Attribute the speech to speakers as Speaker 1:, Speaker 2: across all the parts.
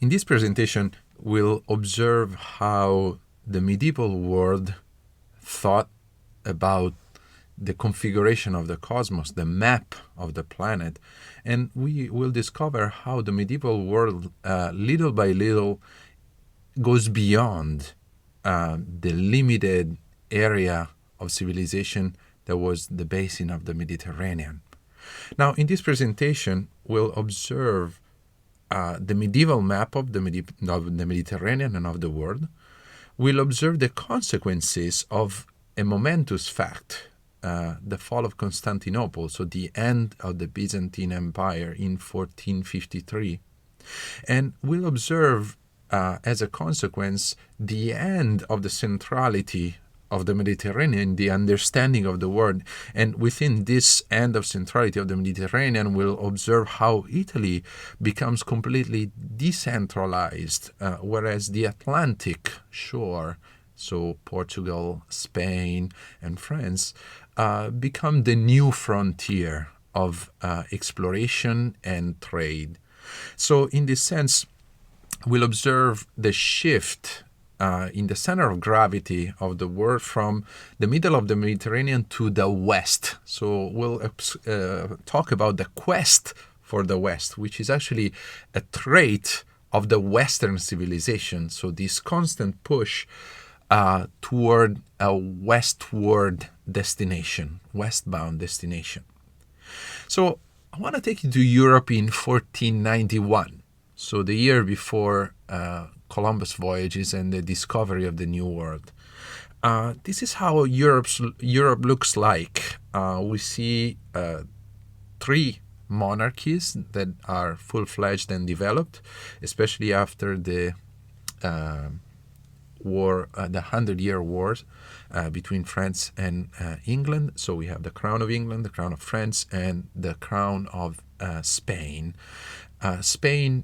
Speaker 1: In this presentation, we'll observe how the medieval world thought about the configuration of the cosmos, the map of the planet, and we will discover how the medieval world, little by little, goes beyond the limited area of civilization that was the basin of the Mediterranean. Now, in this presentation, we'll observe the medieval map of the Mediterranean and of the world. We'll observe the consequences of a momentous fact, the fall of Constantinople, so the end of the Byzantine Empire in 1453. And we'll observe, as a consequence, the end of the centrality of the Mediterranean, the understanding of the world. And within this end of centrality of the Mediterranean, we'll observe how Italy becomes completely decentralized, whereas the Atlantic shore, so Portugal, Spain, and France, become the new frontier of exploration and trade. So in this sense, we'll observe the shift in the center of gravity of the world from the middle of the Mediterranean to the west. So we'll talk about the quest for the west, which is actually a trait of the Western civilization. So this constant push toward a westward destination, westbound destination. So I want to take you to Europe in 1491. So the year before Columbus voyages and the discovery of the New World. This is how Europe looks like. We see three monarchies that are full-fledged and developed, especially after the war, the 100-Year Wars between France and England. So we have the Crown of England, the Crown of France, and the Crown of Spain. Spain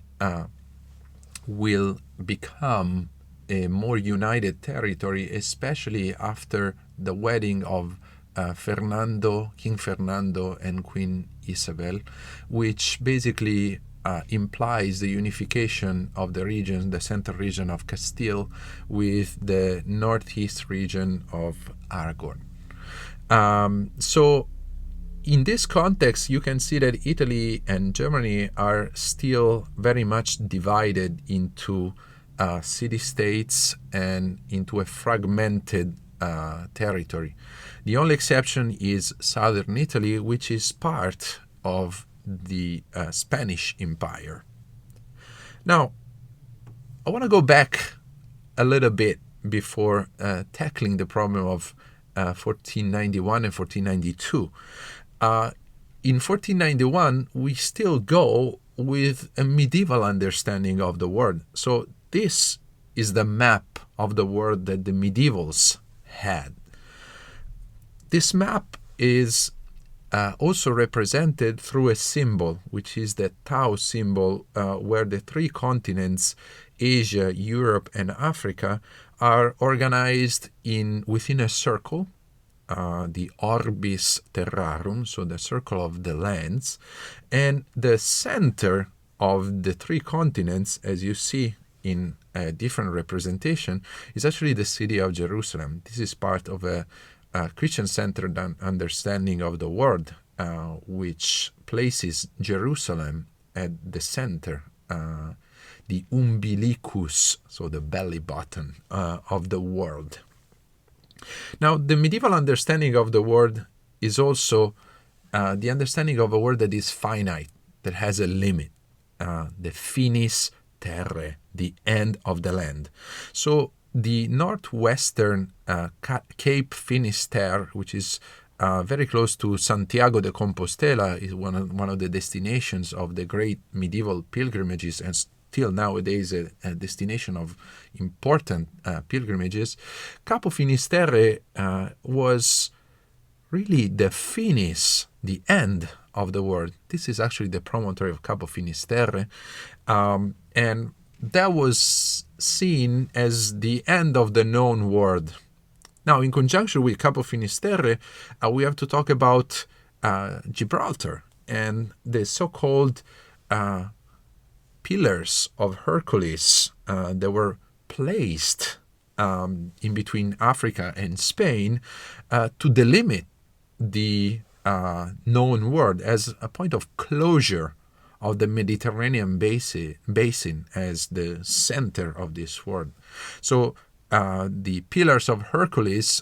Speaker 1: will become a more united territory, especially after the wedding of King Fernando and Queen Isabel, which basically implies the unification of the region, the central region of Castile, with the northeast region of Aragon. So in this context, you can see that Italy and Germany are still very much divided into city-states and into a fragmented territory. The only exception is southern Italy, which is part of the Spanish Empire. Now, I want to go back a little bit before tackling the problem of 1491 and 1492. In 1491, we still go with a medieval understanding of the world. So this is the map of the world that the medievals had. This map is also represented through a symbol, which is the Tau symbol, where the three continents, Asia, Europe, and Africa, are organized within a circle, the orbis terrarum, so the circle of the lands, and the center of the three continents, as you see in a different representation, is actually the city of Jerusalem. This is part of a Christian-centered understanding of the world, which places Jerusalem at the center, the umbilicus, so the belly button of the world. Now, the medieval understanding of the world is also the understanding of a world that is finite, that has a limit, the finis terrae, the end of the land. So the northwestern Cape Finisterre, which is very close to Santiago de Compostela, is one of the destinations of the great medieval pilgrimages, and still nowadays a destination of important pilgrimages. Capo Finisterre was really the finis, the end of the world. This is actually the promontory of Capo Finisterre, and that was seen as the end of the known world. Now, in conjunction with Capo Finisterre, we have to talk about Gibraltar and the so-called pillars of Hercules that were placed in between Africa and Spain to delimit the known world as a point of closure of the Mediterranean basin as the center of this world. So the pillars of Hercules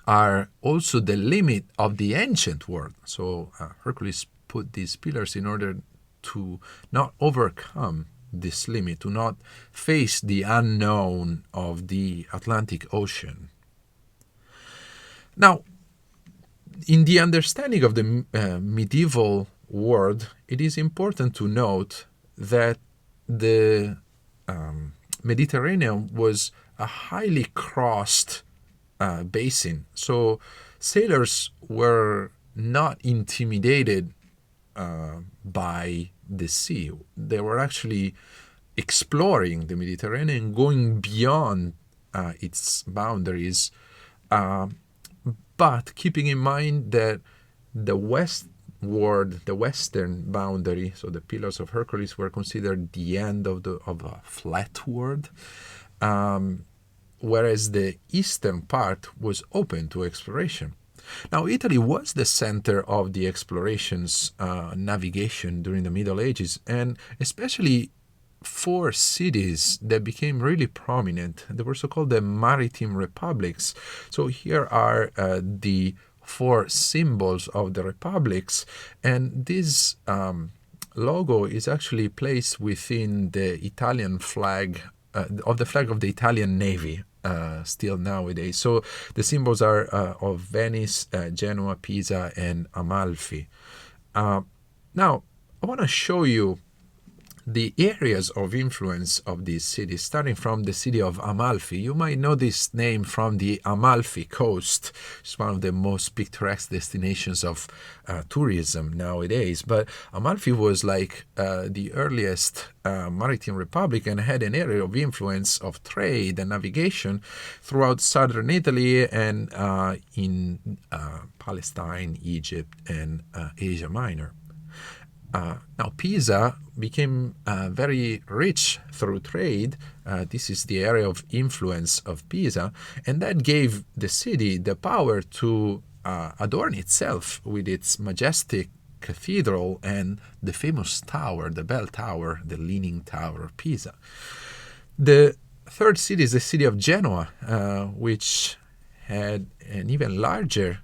Speaker 1: are also the limit of the ancient world. So Hercules put these pillars in order to not overcome this limit, to not face the unknown of the Atlantic Ocean. Now, in the understanding of the medieval world, it is important to note that the Mediterranean was a highly crossed basin. So sailors were not intimidated by the sea. They were actually exploring the Mediterranean, going beyond its boundaries, but keeping in mind that the western boundary, so the pillars of Hercules, were considered the end of a flat world, whereas the eastern part was open to exploration. Now, Italy was the center of the explorations, navigation during the Middle Ages, and especially 4 cities that became really prominent. They were so-called the Maritime Republics. So here are the 4 symbols of the republics, and this logo is actually placed within the Italian flag, of the flag of the Italian Navy. Still nowadays. So the symbols are of Venice, Genoa, Pisa, and Amalfi. Now, I want to show you the areas of influence of these cities, starting from the city of Amalfi. You might know this name from the Amalfi Coast. It's one of the most picturesque destinations of tourism nowadays. But Amalfi was like the earliest maritime republic and had an area of influence of trade and navigation throughout southern Italy and in Palestine, Egypt, and Asia Minor. Now, Pisa became very rich through trade. This is the area of influence of Pisa, and that gave the city the power to adorn itself with its majestic cathedral and the famous tower, the bell tower, the Leaning Tower of Pisa. The third city is the city of Genoa, which had an even larger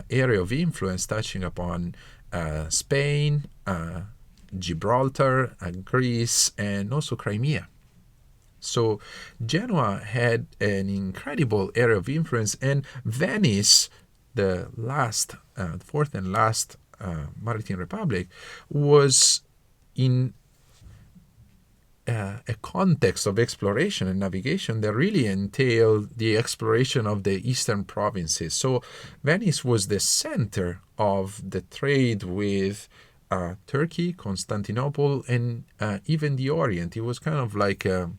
Speaker 1: area of influence, touching upon Spain, Gibraltar, Greece, and also Crimea. So Genoa had an incredible area of influence, and Venice, the last, fourth and last Maritime Republic, was in a context of exploration and navigation that really entailed the exploration of the eastern provinces. So Venice was the center of the trade with Turkey, Constantinople, and even the Orient. It was kind of like a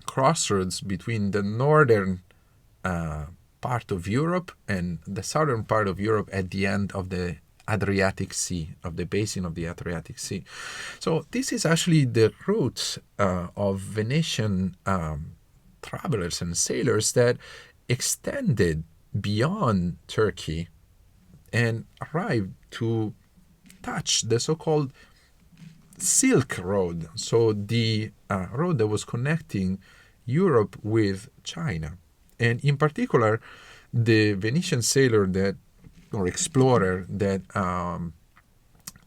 Speaker 1: crossroads between the northern part of Europe and the southern part of Europe at the end of the Adriatic Sea, of the basin of the Adriatic Sea. So this is actually the route of Venetian travelers and sailors that extended beyond Turkey and arrived to touch the so-called Silk Road, so the road that was connecting Europe with China. And in particular, the Venetian sailor or explorer that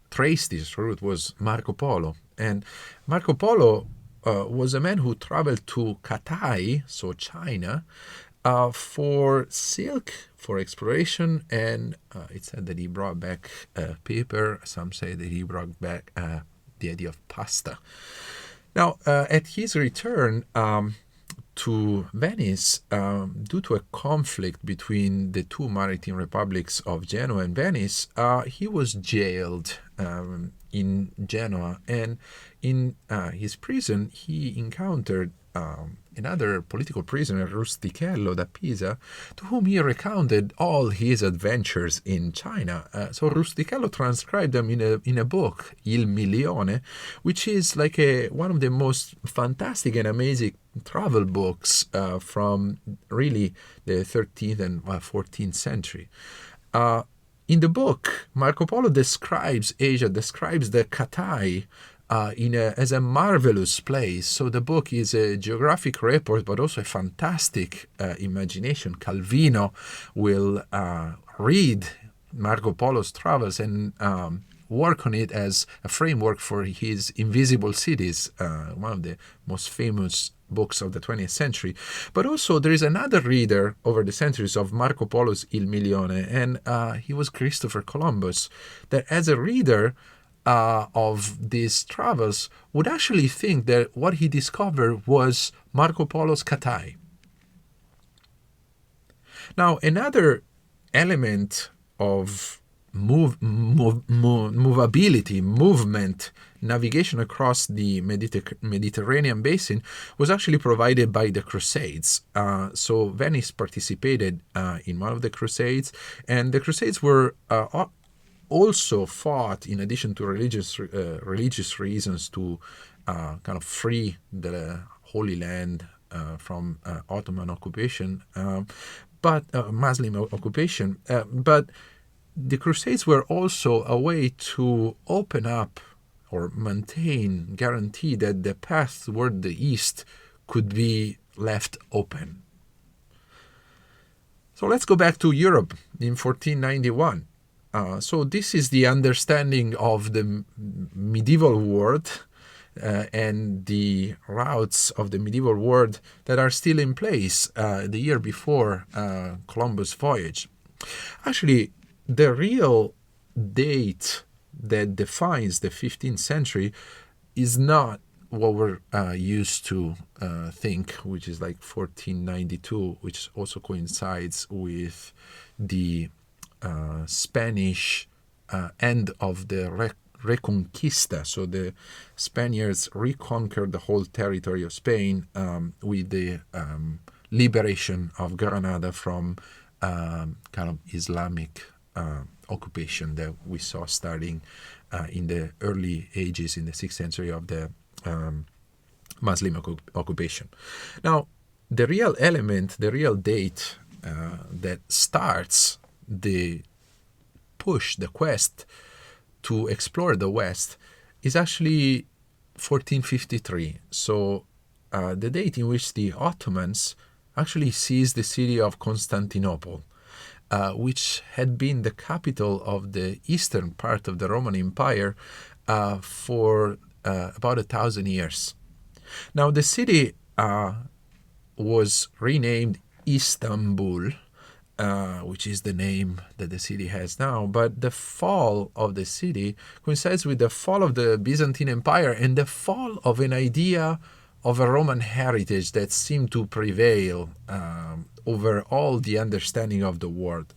Speaker 1: traced this route was Marco Polo. And Marco Polo was a man who traveled to Cathay, so China, for silk, for exploration, and it said that he brought back paper. Some say that he brought back the idea of pasta. Now, at his return to Venice, due to a conflict between the two maritime republics of Genoa and Venice, he was jailed in Genoa, and in his prison he encountered another political prisoner, Rustichello da Pisa, to whom he recounted all his adventures in China. So Rustichello transcribed them in a book, Il Milione, which is like one of the most fantastic and amazing travel books from really the 13th and 14th century. In the book, Marco Polo describes Asia, describes the Katai as a marvelous place. So the book is a geographic report, but also a fantastic imagination. Calvino will read Marco Polo's travels and work on it as a framework for his Invisible Cities, one of the most famous books of the 20th century. But also there is another reader over the centuries of Marco Polo's Il Milione, and he was Christopher Columbus, that as a reader of these travels would actually think that what he discovered was Marco Polo's Katai. Now, another element of movability, movement, navigation across the Mediterranean basin was actually provided by the Crusades. So Venice participated in one of the Crusades, and the Crusades were also fought, in addition to religious reasons, to kind of free the Holy Land from Ottoman occupation, but Muslim occupation. But the Crusades were also a way to open up or maintain, guarantee that the path toward the east could be left open. So let's go back to Europe in 1491. So this is the understanding of the medieval world and the routes of the medieval world that are still in place the year before Columbus' voyage. Actually, the real date that defines the 15th century is not what we're used to think, which is like 1492, which also coincides with the Spanish end of the Reconquista. So the Spaniards reconquered the whole territory of Spain with the liberation of Granada from kind of Islamic occupation that we saw starting in the early ages in the 6th century of the Muslim occupation. Now, the real element, the real date that starts the push, the quest to explore the West is actually 1453. So the date in which the Ottomans actually seized the city of Constantinople, which had been the capital of the eastern part of the Roman Empire for about 1,000 years. Now, the city was renamed Istanbul, which is the name that the city has now, but the fall of the city coincides with the fall of the Byzantine Empire and the fall of an idea of a Roman heritage that seemed to prevail over all the understanding of the world.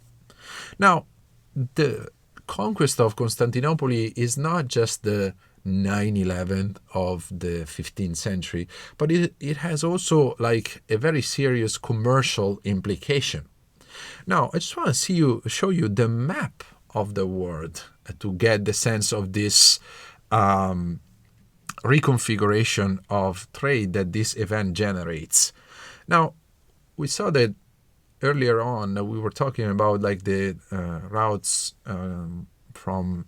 Speaker 1: Now, the conquest of Constantinople is not just the 9/11 of the 15th century, but it has also like a very serious commercial implication. Now, I just want to show you the map of the world to get the sense of this reconfiguration of trade that this event generates. Now, we saw that earlier on we were talking about like the routes from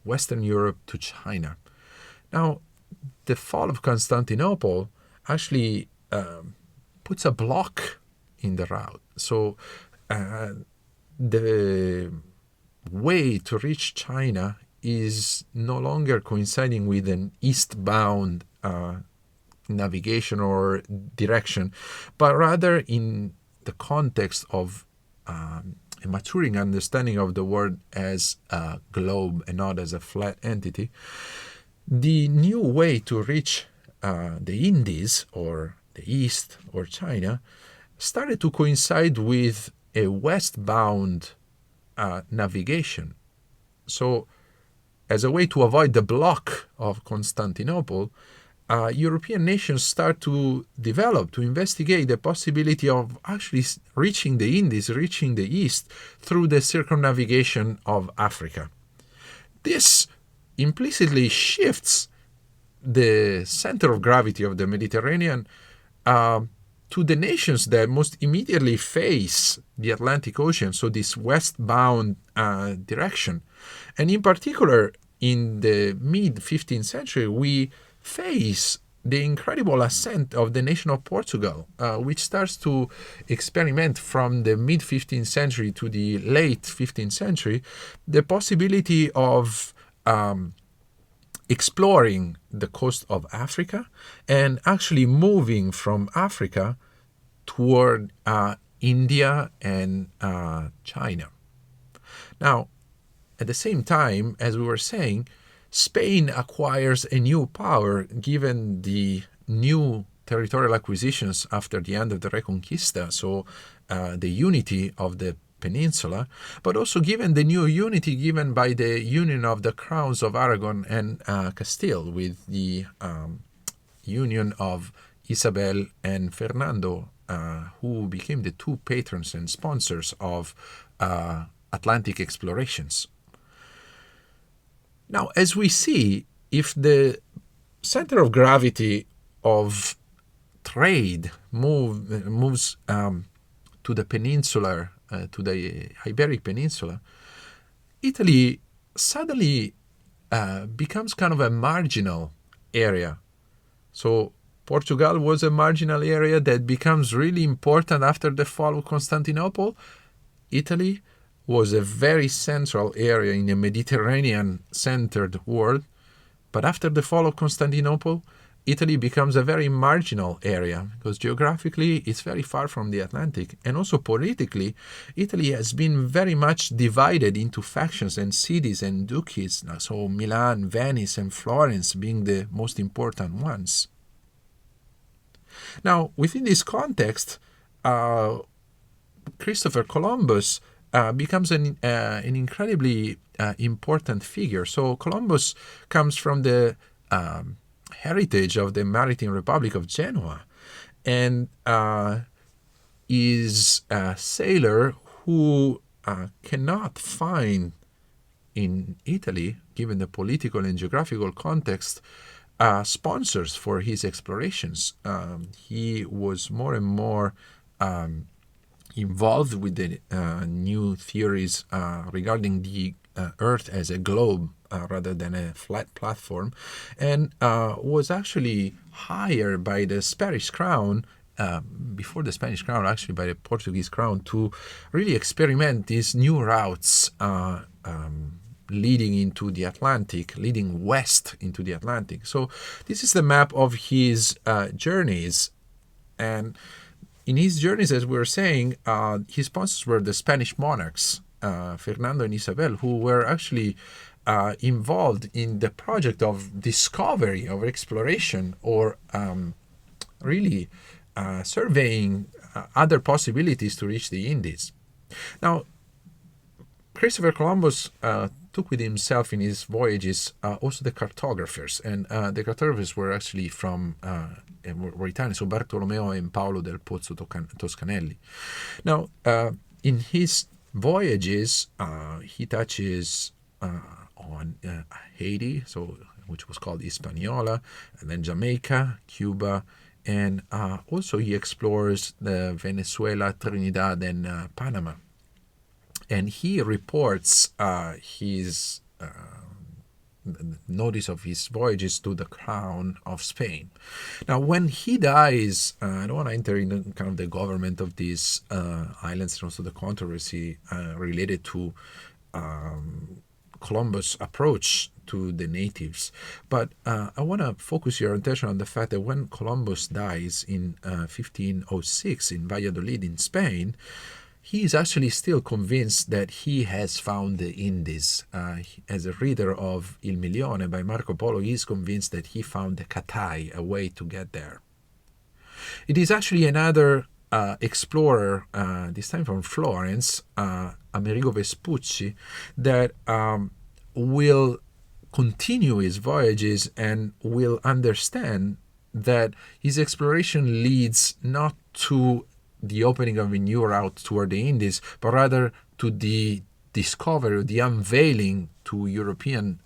Speaker 1: Western Europe to China. Now, the fall of Constantinople actually puts a block in the route. So the way to reach China is no longer coinciding with an eastbound navigation or direction, but rather in the context of a maturing understanding of the world as a globe and not as a flat entity. The new way to reach the Indies or the East or China started to coincide with a westbound navigation. So as a way to avoid the block of Constantinople, European nations start to develop, to investigate the possibility of actually reaching the Indies, reaching the East through the circumnavigation of Africa. This implicitly shifts the center of gravity of the Mediterranean to the nations that most immediately face the Atlantic Ocean, so this westbound direction. And in particular, in the mid-15th century, we face the incredible ascent of the nation of Portugal, which starts to experiment from the mid-15th century to the late 15th century the possibility of exploring the coast of Africa and actually moving from Africa toward India and China. Now, at the same time, as we were saying, Spain acquires a new power given the new territorial acquisitions after the end of the Reconquista, so the unity of the peninsula, but also given the new unity given by the union of the crowns of Aragon and Castile with the union of Isabel and Fernando, who became the two patrons and sponsors of Atlantic explorations. Now, as we see, if the center of gravity of trade moves to the peninsular, to the Iberic Peninsula, Italy suddenly becomes kind of a marginal area. So Portugal was a marginal area that becomes really important after the fall of Constantinople. Italy was a very central area in a Mediterranean-centered world, but after the fall of Constantinople, Italy becomes a very marginal area because geographically it's very far from the Atlantic, and also politically, Italy has been very much divided into factions and cities and duchies, so Milan, Venice, and Florence being the most important ones. Now, within this context, Christopher Columbus becomes an incredibly important figure. So Columbus comes from the heritage of the Maritime Republic of Genoa and is a sailor who cannot find in Italy, given the political and geographical context, sponsors for his explorations. He was more and more involved with the new theories regarding the Earth as a globe rather than a flat platform, and was actually hired by the Spanish crown, before the Spanish crown, actually by the Portuguese crown, to really experiment these new routes leading into the Atlantic, leading west into the Atlantic. So this is the map of his journeys. And in his journeys, as we were saying, his sponsors were the Spanish monarchs, Fernando and Isabel, who were actually involved in the project of discovery, of exploration, or really surveying other possibilities to reach the Indies. Now, Christopher Columbus took with himself in his voyages also the cartographers, and the cartographers were actually from were Italian, so Bartolomeo and Paolo del Pozzo Toscanelli. Now, in his voyages, he touches on Haiti, so which was called Hispaniola, and then Jamaica, Cuba, and also he explores the Venezuela, Trinidad, and Panama. And he reports his notice of his voyages to the crown of Spain. Now, when he dies, I don't want to enter into kind of the government of these islands and also the controversy related to Columbus' approach to the natives. But I want to focus your attention on the fact that when Columbus dies in 1506 in Valladolid in Spain, he is actually still convinced that he has found the Indies. As a reader of Il Milione by Marco Polo, he is convinced that he found the Cathay, a way to get there. It is actually another explorer, this time from Florence, Amerigo Vespucci, that will continue his voyages and will understand that his exploration leads not to the opening of a new route toward the Indies, but rather to the discovery, the unveiling to European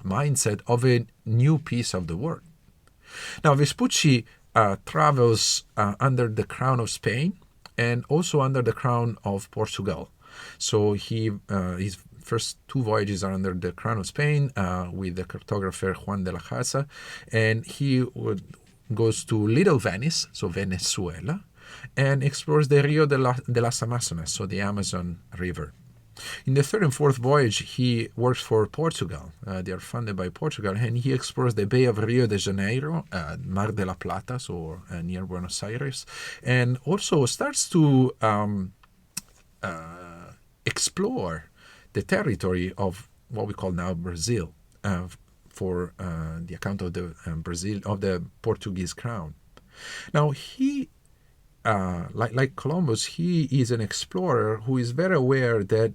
Speaker 1: mindset of a new piece of the world. Now, Vespucci travels under the crown of Spain and also under the crown of Portugal. So his first two voyages are under the crown of Spain with the cartographer Juan de la Casa, and he goes to Little Venice, so Venezuela, and explores the Rio de las Amazonas, so the Amazon River. In the third and fourth voyage, he works for Portugal. They are funded by Portugal, and he explores the Bay of Rio de Janeiro, Mar de la Plata, so near Buenos Aires, and also starts to explore the territory of what we call now Brazil, for the account of the Brazil of the Portuguese crown. Now he. Like Columbus, he is an explorer who is very aware that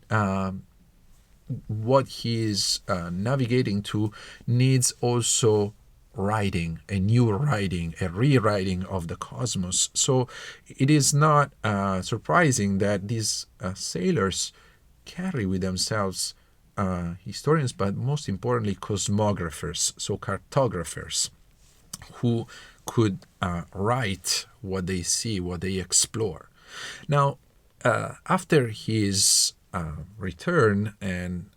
Speaker 1: what he is navigating to needs also writing, a new writing, a rewriting of the cosmos. So it is not surprising that these sailors carry with themselves historians, but most importantly, cosmographers, so cartographers, who could write what they see, what they explore. Now, after his return and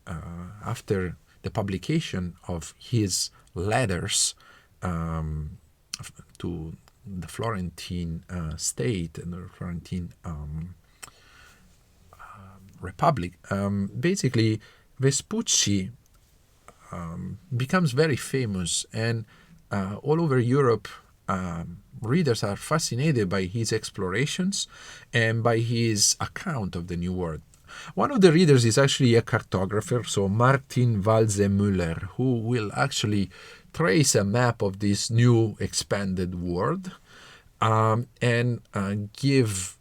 Speaker 1: after the publication of his letters to the Florentine state and the Florentine Republic, basically Vespucci becomes very famous, and all over Europe, readers are fascinated by his explorations and by his account of the New World. One of the readers is actually a cartographer, so Martin Walsemüller, who will actually trace a map of this new expanded world and give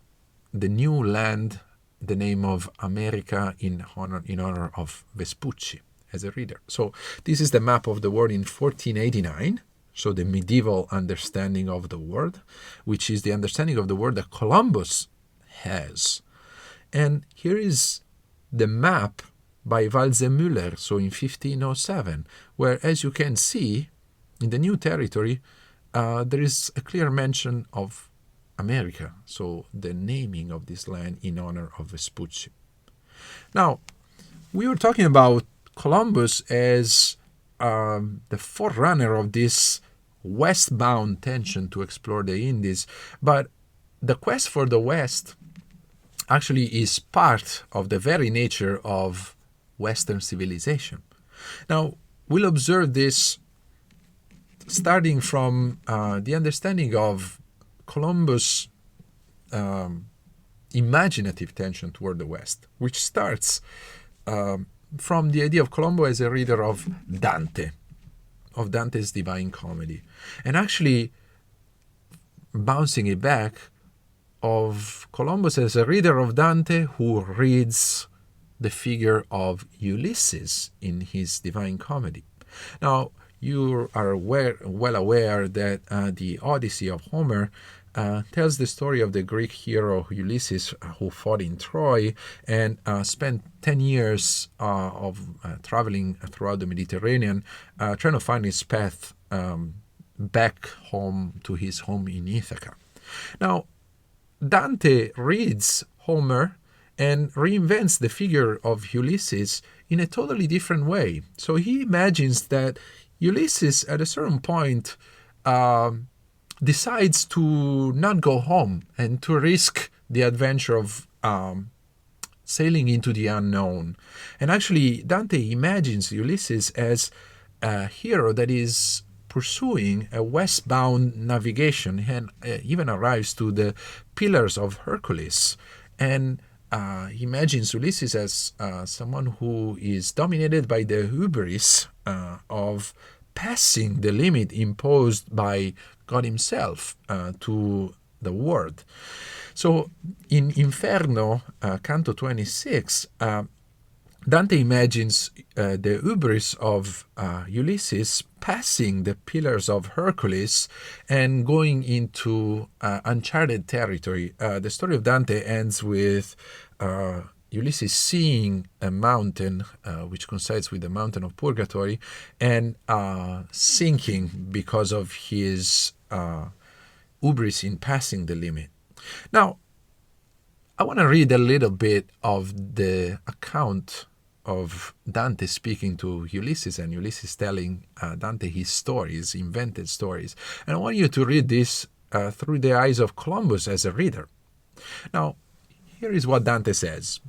Speaker 1: the new land the name of America in honor of Vespucci as a reader. So this is the map of the world in 1489. So the medieval understanding of the world, which is the understanding of the world that Columbus has. And here is the map by Walsemüller, so in 1507, where, as you can see, in the new territory, there is a clear mention of America, so the naming of this land in honor of Vespucci. Now, we were talking about Columbus as the forerunner of this westbound tension to explore the Indies, but the quest for the West actually is part of the very nature of Western civilization. Now, we'll observe this starting from the understanding of Columbus' imaginative tension toward the West, which starts from the idea of Colombo as a reader of Dante, of Dante's Divine Comedy, and actually bouncing it back of Columbus as a reader of Dante who reads the figure of Ulysses in his Divine Comedy. Now, you are well aware that the Odyssey of Homer tells the story of the Greek hero Ulysses, who fought in Troy and spent 10 years of traveling throughout the Mediterranean, trying to find his path back home to his home in Ithaca. Now, Dante reads Homer and reinvents the figure of Ulysses in a totally different way. So he imagines that Ulysses, at a certain point, decides to not go home and to risk the adventure of sailing into the unknown. And actually, Dante imagines Ulysses as a hero that is pursuing a westbound navigation and even arrives to the Pillars of Hercules. And he imagines Ulysses as someone who is dominated by the hubris of passing the limit imposed by God himself to the world. So in Inferno, Canto 26, Dante imagines the hubris of Ulysses passing the Pillars of Hercules and going into uncharted territory. The story of Dante ends with Ulysses seeing a mountain, which coincides with the mountain of Purgatory, and sinking because of his hubris in passing the limit. Now, I want to read a little bit of the account of Dante speaking to Ulysses and Ulysses telling Dante his stories, invented stories. And I want you to read this through the eyes of Columbus as a reader. Now, here is what Dante says.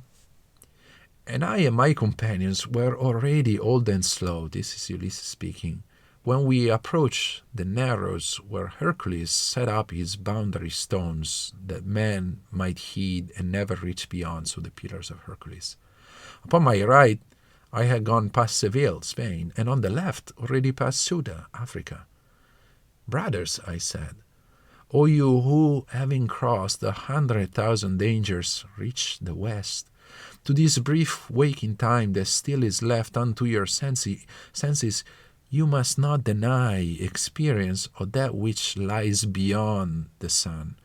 Speaker 1: And I and my companions were already old and slow, this is Ulysses speaking, when we approached the narrows where Hercules set up his boundary stones that man might heed and never reach beyond, so the Pillars of Hercules. Upon my right, I had gone past Seville, Spain, and on the left, already past Ceuta, Africa. Brothers, I said, O you who, having crossed 100,000 dangers, reach the west, to this brief waking time that still is left unto your senses, you must not deny experience of that which lies beyond the sun,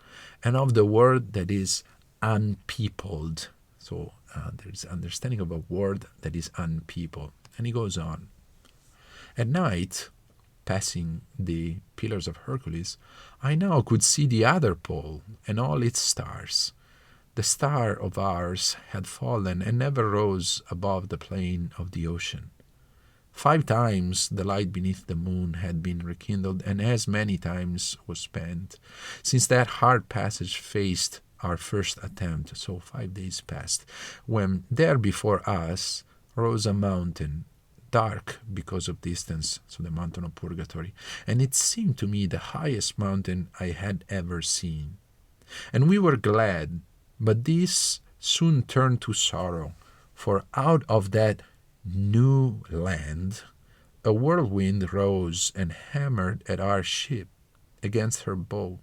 Speaker 1: and of the world that is unpeopled. So there is understanding of a word that is unpeopled. And he goes on. At night, passing the Pillars of Hercules, I now could see the other pole and all its stars. The star of ours had fallen and never rose above the plain of the ocean. 5 times the light beneath the moon had been rekindled, and as many times was spent since that hard passage faced our first attempt. So 5 days passed, when there before us rose a mountain, dark because of distance, so the mountain of Purgatory, and it seemed to me the highest mountain I had ever seen. And we were glad, but this soon turned to sorrow, for out of that new land a whirlwind rose and hammered at our ship against her bow.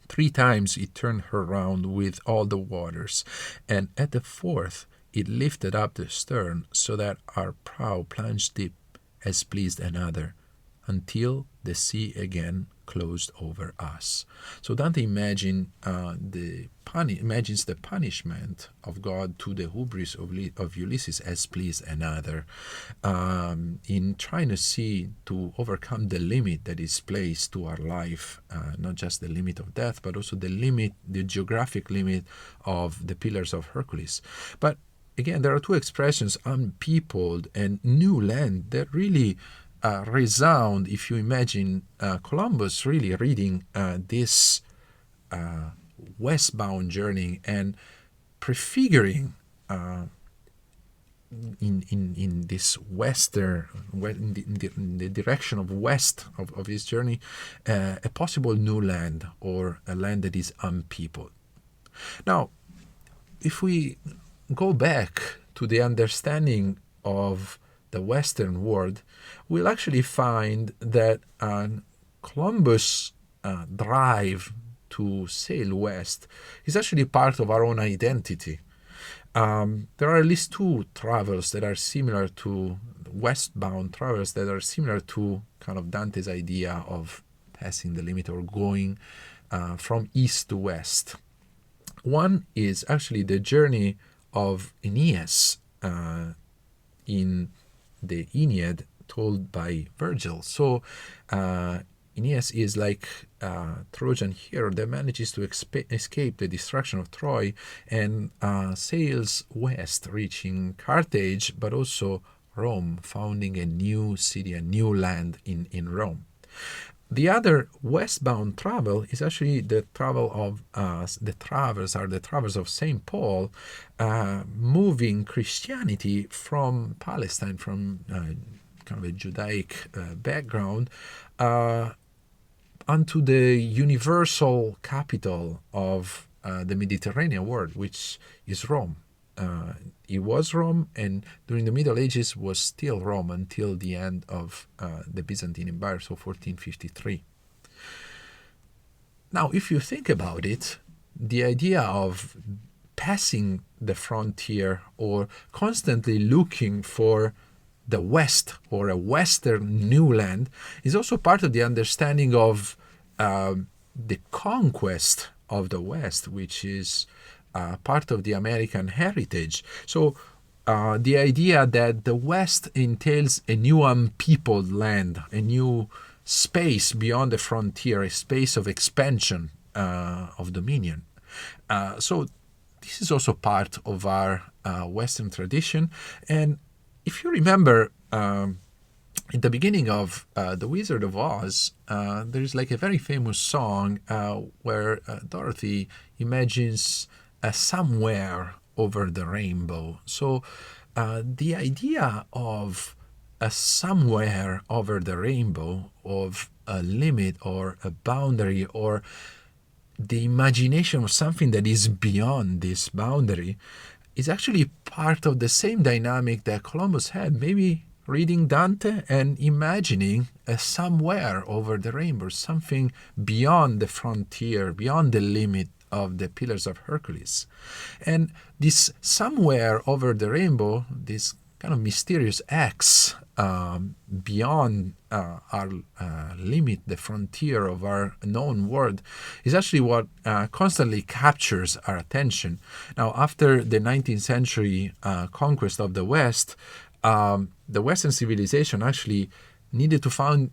Speaker 1: 3 times it turned her round with all the waters, and at the 4th it lifted up the stern so that our prow plunged deep as pleased another, until the sea again closed over us. So Dante imagines the punishment of God to the hubris of Ulysses as pleased another, in trying to overcome the limit that is placed to our life, not just the limit of death, but also the geographic limit of the Pillars of Hercules. But again, there are 2 expressions, unpeopled and new land, that really resound if you imagine Columbus really reading this westbound journey and prefiguring in this in the direction of west of his journey, a possible new land, or a land that is unpeopled. Now, if we go back to the understanding of the Western world, we'll actually find that Columbus' drive to sail west is actually part of our own identity. There are at least 2 travels that are similar to westbound travels that are similar to kind of Dante's idea of passing the limit or going from east to west. One is actually the journey of Aeneas in the Aeneid told by Virgil. So Aeneas is like a Trojan hero that manages to escape the destruction of Troy and sails west, reaching Carthage, but also Rome, founding a new city, a new land in Rome. The other westbound travel is actually the travel of the travels of St. Paul, moving Christianity from Palestine, from kind of a Judaic background, onto the universal capital of the Mediterranean world, which is Rome. It was Rome, and during the Middle Ages was still Rome until the end of the Byzantine Empire, so 1453. Now, if you think about it, the idea of passing the frontier or constantly looking for the West or a Western new land is also part of the understanding of the conquest of the West, which is part of the American heritage. So the idea that the West entails a new unpeopled land, a new space beyond the frontier, a space of expansion, of dominion. So this is also part of our Western tradition. And if you remember, in the beginning of The Wizard of Oz, there's like a very famous song where Dorothy imagines somewhere over the rainbow. So the idea of a somewhere over the rainbow, of a limit or a boundary, or the imagination of something that is beyond this boundary, is actually part of the same dynamic that Columbus had, maybe reading Dante and imagining a somewhere over the rainbow, something beyond the frontier, beyond the limit of the Pillars of Hercules. And this somewhere over the rainbow, this kind of mysterious X beyond our limit, the frontier of our known world, is actually what constantly captures our attention. Now, after the 19th century conquest of the West, the Western civilization actually needed to find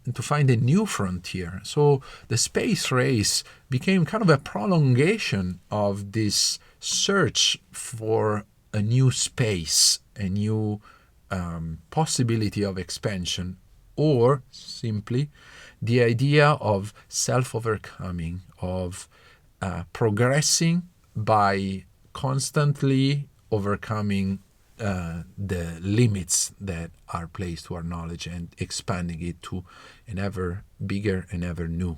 Speaker 1: a new frontier. So the space race became kind of a prolongation of this search for a new space, a new possibility of expansion, or simply the idea of self-overcoming, of progressing by constantly overcoming the limits that are placed to our knowledge and expanding it to an ever bigger and ever new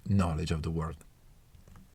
Speaker 1: knowledge of the world.